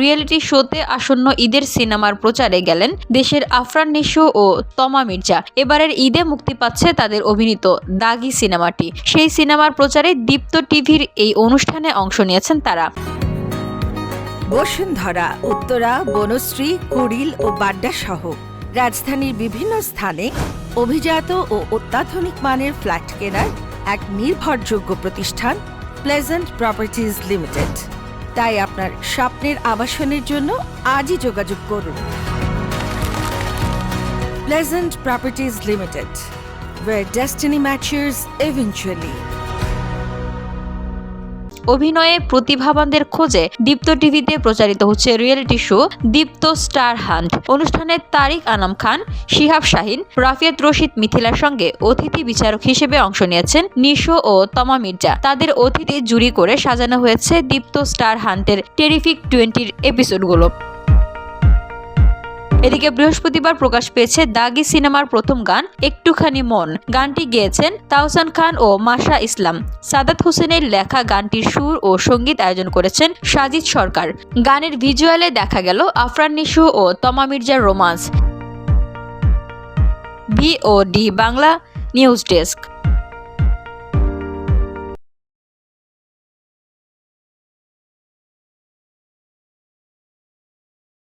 Reality শোতে আসন্ন ঈদের সিনেমার প্রচারে গেলেন দেশের আফরান নিশো ও তমা মির্জা। এবারের ঈদে মুক্তি পাচ্ছে তাদের অভিনীত দাগি সিনেমাটি। সেই সিনেমার প্রচারে দীপ্ত টিভির এই অনুষ্ঠানে অংশ নিয়েছেন তারা। বসুন্ধরা, উত্তরা, বনশ্রী, কুড়িল ও বাড্ডা সহ রাজধানীর বিভিন্ন স্থানে অভিজাত ও অত্যাধুনিক মানের ফ্ল্যাট কেনার এক নির্ভরযোগ্য প্রতিষ্ঠান প্লেজেন্ট প্রপার্টিজ লিমিটেড। তাই আপনার স্বপ্নের আবাসনের জন্য আজই যোগাযোগ করুন। Pleasant properties limited, where destiny matches eventually. অভিনয়ে প্রতিভাবানদের খোঁজে দীপ্ত টিভিতে প্রচারিত হচ্ছে রিয়েলিটি শো দীপ্ত স্টার হান্ট। অনুষ্ঠানে তারিক আনাম খান, শিহাব শাহিন, রাফিয়াত রশিদ মিথিলার সঙ্গে অতিথি বিচারক হিসেবে অংশ নিয়েছেন নিশো ও তমা মির্জা। তাদের অতিথি জুরি করে সাজানো হয়েছে দীপ্ত স্টার হান্টের টেরিফিক 20 এপিসোডগুলো। এদিকে বৃহস্পতিবার প্রকাশ পেয়েছে দাগি সিনেমার প্রথম গান একটুখানি মন। গানটি গেয়েছেন তাহসান খান ও মাশা ইসলাম। সাদাত হোসেনের লেখা গানটির সুর ও সঙ্গীত আয়োজন করেছেন সাজিদ সরকার। গানের ভিজুয়ালে দেখা গেল আফরান নিশো ও তমা মির্জার romance. VOD Bangla news desk.